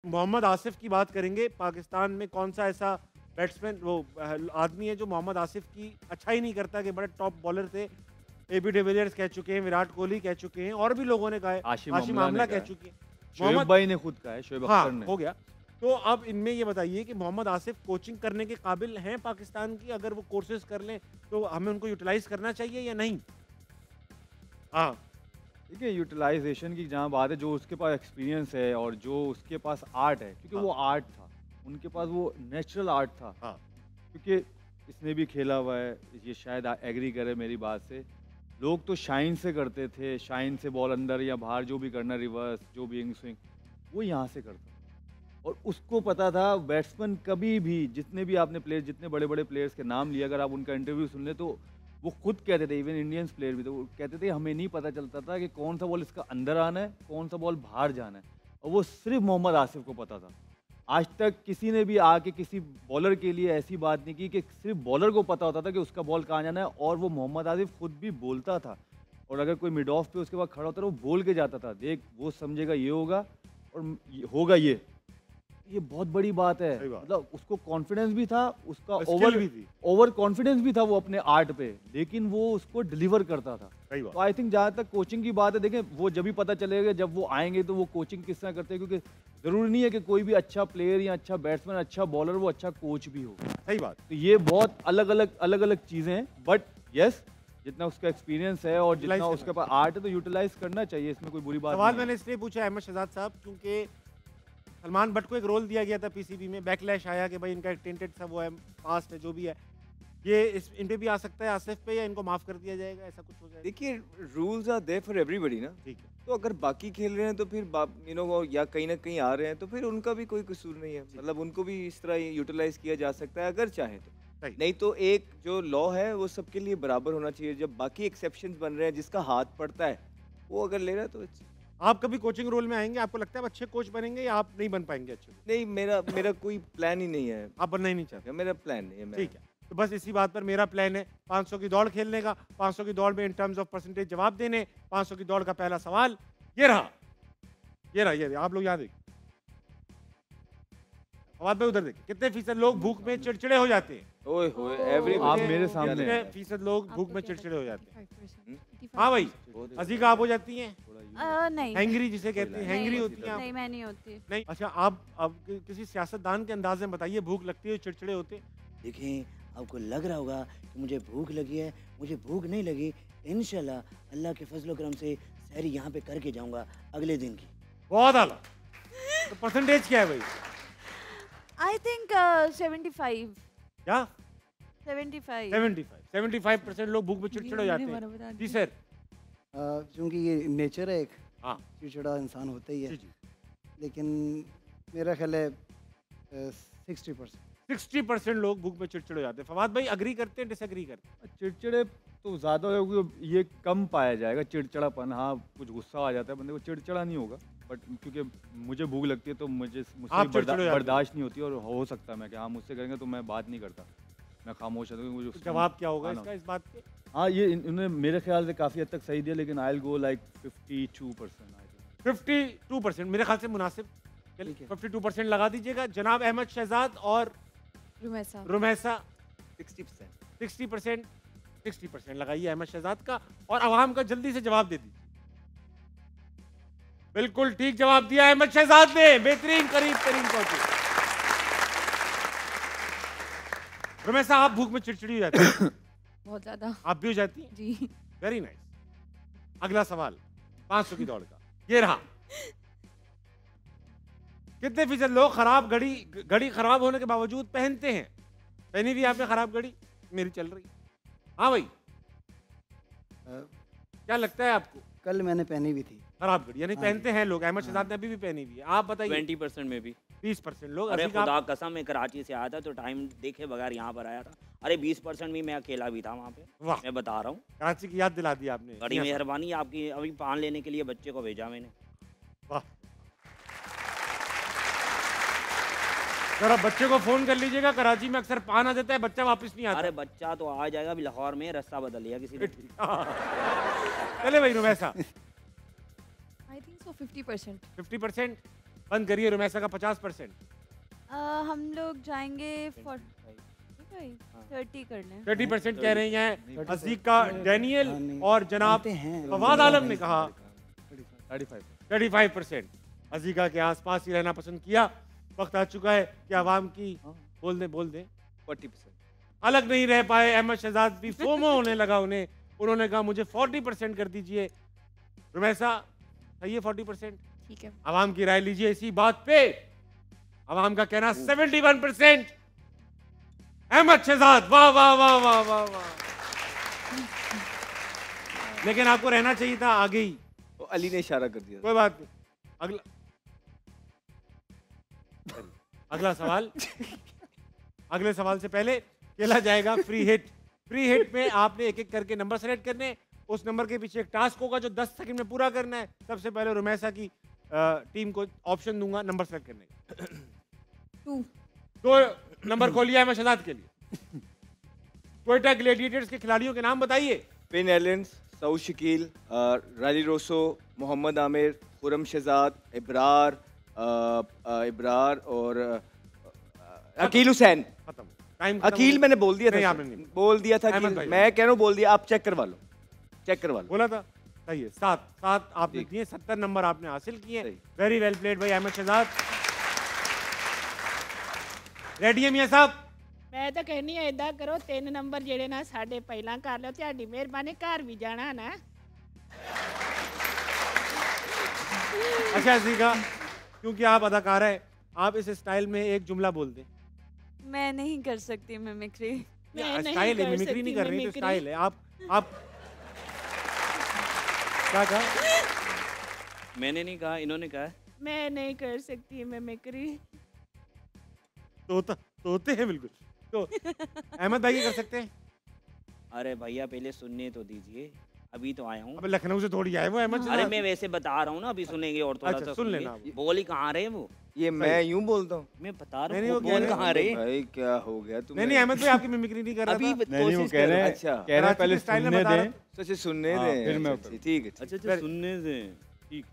मोहम्मद आसिफ की बात करेंगे। पाकिस्तान में कौन सा ऐसा बैट्समैन वो आदमी है जो मोहम्मद आसिफ की अच्छा ही नहीं करता, कि बड़े टॉप बॉलर थे। एबी डिविलियर्स कह चुके हैं, विराट कोहली कह चुके हैं, और भी लोगों ने कहा है, आशिम आशिम अमला ने आमला कहा कह है, चुके हैं, शोएब मोहम्मद। भाई ने खुद कहा है, शोएब हाँ, अख्तर ने। हो गया। तो अब इनमें ये बताइए कि मोहम्मद आसिफ कोचिंग करने के काबिल हैं पाकिस्तान की? अगर वो कोर्सेज कर लें तो हमें उनको यूटिलाइज करना चाहिए या नहीं? हाँ, देखिए, यूटिलाइजेशन की जहाँ बात है, जो उसके पास एक्सपीरियंस है और जो उसके पास आर्ट है, क्योंकि हाँ। वो आर्ट था, उनके पास वो नेचुरल आर्ट था। हाँ। क्योंकि इसने भी खेला हुआ है, ये शायद एग्री करे मेरी बात से। लोग तो शाइन से करते थे, शाइन से बॉल अंदर या बाहर जो भी करना, रिवर्स जो भी इन स्विंग, वो यहाँ से करता। और उसको पता था बैट्समैन कभी भी, जितने भी आपने प्लेयर, जितने बड़े बड़े प्लेयर्स के नाम लिए, अगर आप उनका इंटरव्यू सुन ले तो वो खुद कहते थे, इवन इंडियंस प्लेयर भी, तो वो कहते थे हमें नहीं पता चलता था कि कौन सा बॉल इसका अंदर आना है, कौन सा बॉल बाहर जाना है। और वो सिर्फ मोहम्मद आसिफ को पता था। आज तक किसी ने भी आके किसी बॉलर के लिए ऐसी बात नहीं की कि सिर्फ बॉलर को पता होता था कि उसका बॉल कहाँ जाना है, और वो मोहम्मद आसिफ खुद भी बोलता था। और अगर कोई मिड ऑफ पे उसके बाद खड़ा होता था, वो बोल के जाता था, देख वो समझेगा ये होगा और होगा ये बहुत बड़ी बात है। सही बात। मतलब उसको कॉन्फिडेंस भी था, उसका स्किल भी थी। ओवर कॉन्फिडेंस भी था वो अपने आर्ट पे, लेकिन वो उसको डिलीवर करता था। सही बात। तो आई थिंक जहाँ तक कोचिंग की बात है, देखें वो जब भी पता चलेगा जब वो आएंगे तो वो कोचिंग किस तरह करते हैं, क्योंकि ज़रूरी नहीं है कि कोई भी अच्छा प्लेयर या अच्छा बैट्समैन, अच्छा बॉलर, वो अच्छा कोच भी हो। सही बात। तो ये बहुत अलग अलग चीज़ें हैं, बट यस, जितना उसका एक्सपीरियंस है और जितना Utilize उसके पास आर्ट है तो यूटिलाइज करना चाहिए, इसमें कोई बुरी बात सवाल नहीं मैंने इसलिए पूछा अहमद शहजाद साहब, क्योंकि सलमान बट को एक रोल दिया गया था पीसीबी में, बैकलैश आया कि भाई इनका एक टेंटेड सा वो है, पास्ट है, जो भी है, ये इन पे भी आ सकता है आसिफ पे, या इनको माफ कर दिया जाएगा, ऐसा कुछ हो जाएगा? देखिए, rules are there for everybody ना। ठीक है। तो अगर बाकी खेल रहे हैं तो फिर या कहीं ना कहीं आ रहे हैं तो फिर उनका भी कोई कसूर नहीं है। मतलब उनको भी इस तरह यूटिलाइज किया जा सकता है अगर चाहे तो। सही। नहीं तो एक जो लॉ है वो सबके लिए बराबर होना चाहिए। जब बाकी एक्सेप्शंस बन रहे हैं, जिसका हाथ पड़ता है वो अगर ले रहा है तो आप कभी कोचिंग रोल में आएंगे? आपको लगता है आप अच्छे कोच बनेंगे, या आप नहीं बन पाएंगे अच्छे कोच? नहीं, मेरा कोई प्लान ही नहीं है। आप बनना ही नहीं चाहते? मेरा प्लान नहीं है। ठीक है, तो बस इसी बात पर मेरा प्लान है 500 की दौड़ खेलने का। 500 की दौड़ में इन टर्म्स ऑफ परसेंटेज जवाब देने। 500 की दौड़ का पहला सवाल ये रहा, ये रहा, आप लोग यहाँ देखिए, फवाद भाई उधर देखिए, कितने फीसद लोग भूख में चिड़चिड़े हो जाते हैं? ओए होए, एवरी आप मेरे सामने कितने हैं। फीसद लोग भूख में चिड़चिड़े हो जाते हैं? 85%, हाँ भाई, 85%। अजीका आप हो जाती हैं? नहीं हैंगरी जिसे कहते हैं, हैंगरी नहीं, होती हैं आप? नहीं, मैं नहीं होती। नहीं। अच्छा, आप अब किसी सियासतदान के अंदाज में बताइए, भूख लगती है, चिड़चिड़े होते हैं? देखें, आपको लग रहा होगा कि मुझे भूख लगी है, मुझे भूख नहीं लगी। इंशाल्लाह अल्लाह के फजल करम से सहरी यहाँ पे करके जाऊँगा अगले दिन की। बहुत आला। तो परसेंटेज क्या है भाई? I think 75। क्या? 75। 75% लोग भूख में चिड़चिड़े हो जाते हैं। जी सर। क्योंकि ये नेचर है एक, हाँ चिड़चिड़ा इंसान होता ही है। जी जी। लेकिन मेरा ख्याल है 60%। 60% लोग भूख में चिड़चिड़े हो जाते हैं। फवाद भाई अग्री करते हैं, डिसएग्री करते हैं? चिड़चिड़े तो ज़्यादा होगी, ये कम पाया जाएगा चिड़चिड़ापन। हाँ, कुछ गुस्सा आ जाता है बंदे को, चिड़चिड़ा नहीं होगा। बट क्योंकि मुझे भूख लगती है तो मुझसे चिड़चिड़े हो जाते हो। बर्दाश्त नहीं होती, और हो सकता है मैं कि हाँ मुझसे करेंगे तो मैं बात नहीं करता, मैं खामोश रहता हूँ, मुझे तो जवाब क्या होगा इसका, इस बात पे? हाँ, ये इन्होंने मेरे ख्याल से काफ़ी हद तक सही दिया, लेकिन आई विल गो लाइक 52%। 52% मेरे ख्याल से मुनासिब। चलिए 52% लगा दीजिएगा। जनाब अहमद शहजाद और रुमैसा 60%। 60% लगाइए अहमद शहजाद का, और अवाम का जल्दी से जवाब दे दीजिए। बिल्कुल ठीक जवाब दिया अहमद शहजाद ने, बेहतरीन, करीब तरीन पहुंचे। रुमैसा, आप भूख में चिड़चिड़ी हो जाती है? बहुत ज्यादा। आप भी हो जाती हैं? जी। Very nice. अगला सवाल 500 की दौड़ का ये रहा। कितने फीसद लोग घड़ी खराब होने के बावजूद पहनते हैं? पहनी भी आपने खराब घड़ी? मेरी चल रही। हाँ भाई, क्या लगता है आपको? कल मैंने पहनी भी थी खराब घड़ी, यानी पहनते हैं लोग। अहमद शहजाद ने अभी भी पहनी हुई है। आप बताइए। 20% में भी 20% लोग। अरे अजीक, खुदा कसम, मैं कराची से आया था तो टाइम देखे बगैर यहाँ पर आया था। अरे 20% में मैं अकेला भी था वहाँ पे। वाह, मैं बता रहा हूँ। कराची की याद दिला दी आपने। बड़ी मेहरबानी आपकी। अभी पान लेने के लिए बच्चे को भेजा मैंने। वाह, जरा बच्चे को फोन कर लीजिएगा, कराची में अक्सर पान आ जाता है, बच्चा वापस नहीं आता। अरे बच्चा तो आ जाएगा, अभी लाहौर में रास्ता बदल लिया किसी ने। चले भाई रुमैसा। I think so 50%। 50%। बंद करिए रुमैसा का 50%। हम लोग जाएंगे 30 कर लें। 30% कह रही हैं अजीका, डैनियल हाँ, नहीं, और जनाब जानते हैं। फवाद आलम ने कहा 35। 35%। अजीका के आसपास ही रहना पसंद किया। वक्त आ चुका है कि आवाम की बोल दें 40%। अलग नहीं रह पाए अहमद शहजाद भी फोमो होने लगा उन्हें। उन्होंने कहा मुझे 40% कर दीजिए। रुमैसा सही है 40%? ठीक है। आवाम की राय लीजिए इसी बात पे। आवाम का कहना 71%। अहमद शहजाद, वाह वाह वाह वाह वाह वाह। लेकिन आपको रहना चाहिए था आगे ही। वो अली ने इशारा कर दिया। कोई बात नहीं। अगला सवाल। अगले सवाल से पहले खेला जाएगा फ्री हिट। फ्री हिट में आपने एक एक करके नंबर सेलेक्ट करने। उस नंबर के पीछे एक टास्क होगा जो 10 सेकंड में पूरा करना है। सबसे पहले रुमैसा की टीम को ऑप्शन दूंगा नंबर सेलेक्ट करने का। 2 तो नंबर खोलिए अहमद शहजाद के लिए। क्वेटा ग्लैडिएटर्स के खिलाड़ियों के नाम बताइए। Pin एलेंस, Saud Shakeel, rally Roseau, Mohammad Aamir, Khurram Shahzad, Ibrar और अकील हुसैन। खत्म। टाइम अकील मैंने बोल दिया नहीं, था आपने नहीं। बोल दिया था अहमद कि भाई। मैं कह रहा हूँ बोल दिया। आप चेक करवा लो, चेक करवा लो। बोला था सही है। 7 आपने ठीक। दिए। 70 नंबर आपने हासिल किए। सही। वेरी वेल प्लेड भाई अहमद शहजाद। रेडी है मियां साहब? मैं ਤਾਂ ਕਹਿੰਨੀ ਆ ਇਦਾਂ ਕਰੋ 3 ਨੰਬਰ ਜਿਹੜੇ ਨਾ ਸਾਡੇ ਪਹਿਲਾਂ ਕਰ ਲਿਓ ਤੁਹਾਡੀ ਮਿਹਰਬਾਨੀ ਘਰ ਵੀ ਜਾਣਾ ਨਾ। अच्छा सीखा क्योंकि आप अदाकार है। आप इस स्टाइल में एक जुमला बोल दें। मैं नहीं कर सकती मिमिक्री। मैं नहीं स्टाइल है, कर मिमिक्री नहीं सकती कर रही तो मिमिक्री। स्टाइल है। आप क्या कहा? मैंने नहीं कहा, इन्होंने कहा है। मैं नहीं कर सकती मिमिक्री। तोते हैं बिल्कुल। तो अहमद भाई कर सकते हैं। अरे भैया पहले सुनने तो दीजिए, अभी तो आया हूँ। अब लखनऊ से थोड़ी आए वो अहमद अरे शहजाद। मैं वैसे बता रहा हूँ ना, अभी सुनेंगे और थोड़ा अच्छा, सा सुन सुनिए। लेना आप। बोल ही कहाँ रहे वो? ये मैं यूं बोलता हूँ। मैं बता रहा नहीं, हूँ वो बोल कह रहे कहाँ रहे। भाई क्या हो गया तुम्हें? नहीं अहमद भाई आपकी मिमिक्री नहीं कर रहा अभी था। नहीं वो कोशिश कह रहे हैं, अच्छा। कह रहे हैं कराची पहले के स्टाइल में सुनने बता रहा दें। तो अच्छा सुनने हाँ, दें। फिर मैं अच्छा, ठीक है। अच्छा सुनने से ठीक है।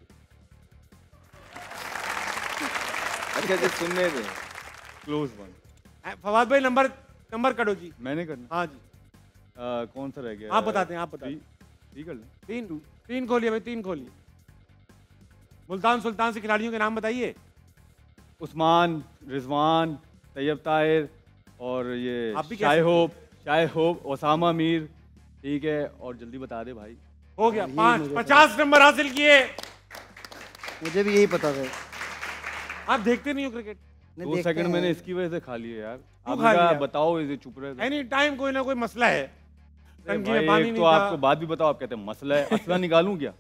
अच्छा सुनने दें। Close one. फवाद भाई नंबर करो जी। मैंने करना। हाँ जी कौन सा रह गया? आप बताते हैं, आप बताते हैं। 3 कर लें। 3 खोलिए भाई, 3 खोलिए। मुल्तान सुल्तान से खिलाड़ियों के नाम बताइए। उस्मान, रिजवान, तैयब ताहिर और ये आप भी कह शाय होप, ओसामा मीर। ठीक है और जल्दी बता दे भाई। हो गया यही 5। मुझे 50 नंबर हासिल किए। मुझे भी यही पता था। आप देखते नहीं हो क्रिकेट? 2 2 सेकंड मैंने इसकी वजह से खा लिए यार। क्यों आप खा लिया? बताओ, इसे चुप रहे थे। एनी टाइम कोई ना कोई मसला है। टंकी में भाई, पानी एक नहीं तो था। आपको बात भी बताओ, आप कहते हैं मसला है। असला निकालूं क्या?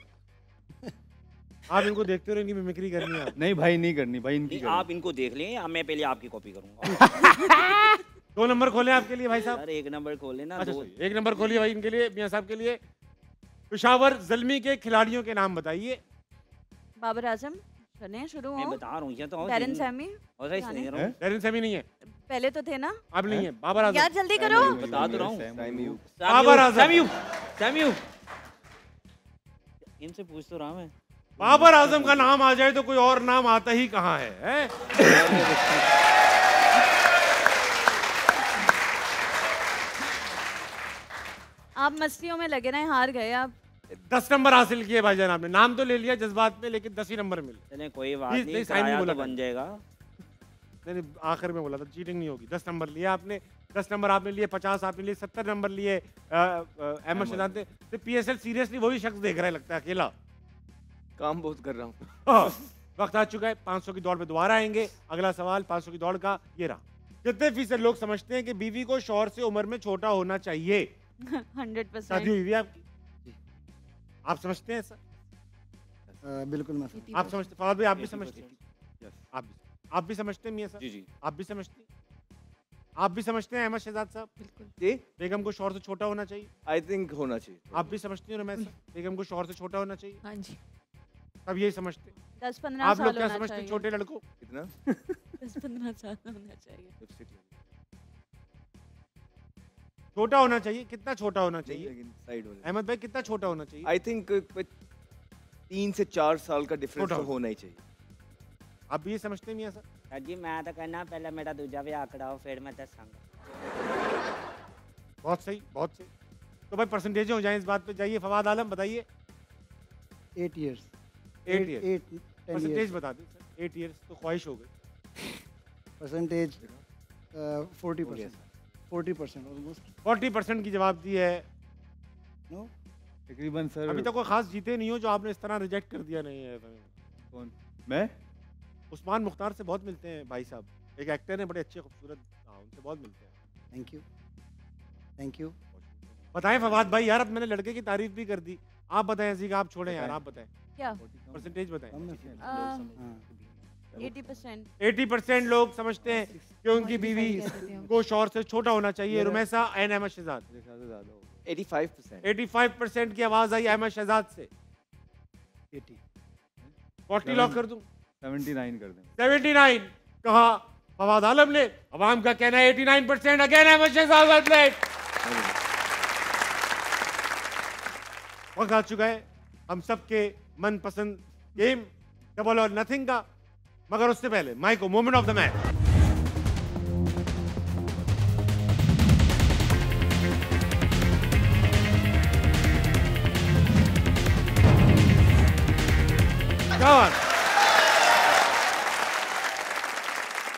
आप इनको देखते हो, इनकी मिमिक्री करनी है। नहीं भाई नहीं करनी भाई, इनकी नहीं, करनी। आप इनको देख लें, मैं पहले आपकी कॉपी करूंगा। 2 नंबर खोले आपके लिए भाई साहब। सर 1 नंबर खोल लेना। अच्छा 2 सही। 1 नंबर खोलिए भाई इनके लिए, मियां साहब के लिए। पेशावर ज़ल्मी के खिलाड़ियों के नाम बताइए। बाबर आजम। चलें शुरू मैं हो। बता रहा हूँ ये तो डैरन सैमी। और सही सुन रहा हूँ। डेरिन सेमी नहीं है, पहले तो थे ना। अब नहीं है। बाबर आजम। यार जल्दी करो। बता तो रहा हूँ। बाबर आजम। सैम्यू इनसे पूछ तो रहा मैं। बाबर आजम का नाम आ जाए तो कोई और नाम आता ही कहाँ है, हैं? आप मस्तियों में लगे रहे, हार गए आप। 10 नंबर हासिल किए भाईजान आपने। नाम तो ले लिया जज्बात में, लेकिन 10 ही नंबर मिले। चले कोई बात नहीं, नहीं, साइन नहीं किराया बोला तो था। बन जाएगा। नहीं आखिर में बोला था चीटिंग नहीं होगी। 10 नंबर लिया आपने। 10 नंबर आपने लिए, 50 आपने लिए, 70 नंबर लिए। अहमद शहजाद ने तो PSL सीरियसली वही शख्स देख रहा है लगता है अकेला। काम बहुत कर रहा हूँ। हाँ, वक्त आ चुका है। 500 की दौड़ पे दोबारा आएंगे। अगला सवाल 500 की दौड़ का ये रहा। कितने फीसद लोग समझते हैं कि बीवी को शौहर से उम्र में छोटा होना चाहिए? 100%। शादी हुई है आपकी? आप समझते हैं ऐसा? बिल्कुल मैं आप समझते? फवाद भाई आप भी समझते हैं? आप भी समझते हैं मियां साहब? जी जी। आप भी समझते हैं? आप भी समझते हैं अहमद शहजाद साहब? बिल्कुल। जी बेगम को शौहर से छोटा होना चाहिए? आई थिंक होना चाहिए। आप भी समझते हैं रमेश साहब? बेगम को शौहर से छोटा होना चाहिए? हाँ जी। सब यही समझते हैं। 10-15 आप साल लोग क्या होना समझते हैं चाहिए। छोटे लड़कों? कितना? 10-15 साल होना चाहिए। छोटा होना चाहिए। कितना छोटा होना चाहिए? लेकिन साइड होने। अहमद भाई कितना छोटा होना चाहिए? आई थिंक 3 से 4 साल का डिफरेंस छोटा तो होना ही चाहिए। आप भी ये समझते हैं मियां सर? सर जी मैं तो कहना पहले मेरा दूजा विआह कराओ फिर मैं दसांगा। बहुत सही, बहुत सही। तो भाई परसेंटेज हो जाए इस बात पे, जाइए फवाद आलम बताइए। 8 years. 8 years। 8, 10 percentage years. बता दें सर। 8 years तो ख्वाहिश हो गई। Percentage 40%. 40% almost. 40% की जवाब दी है। No? तकरीबन सर अभी तक कोई खास जीते नहीं हो जो आपने इस तरह रिजेक्ट कर दिया नहीं है। कौन? मैं उस्मान मुख्तार से बहुत मिलते हैं भाई साहब, एक एक्टर हैं बड़े अच्छे खूबसूरत, हाँ उनसे बहुत मिलते हैं। Thank you. Thank you. बताएं फवाद भाई, यार अब मैंने लड़के की तारीफ भी कर दी, आप बताएं ऐसी आप छोड़ें यार, आप बताएं क्या परसेंटेज बताएं। कम है। हाँ। हाँ. 80%। 80% लोग समझते हैं कि उनकी बीवी को शौहर से छोटा होना चाहिए। रुमैसा एंड अहमद शहजाद। मेरे ख्याल से ज़्यादा होगा। 85%। 85% की आवाज आई अहमद शहजाद से। 80. 40 लॉक कर दूं? 79 कर दें। 79 कहा फवाद आलम ने। अवाम का कहना है 89%। Again Ahmed Shehzad well played. वक्त आ चुका है हम सबके मनपसंद गेम डबल और नथिंग का, मगर उससे पहले माइक को मोमेंट ऑफ द मैच। क्या बात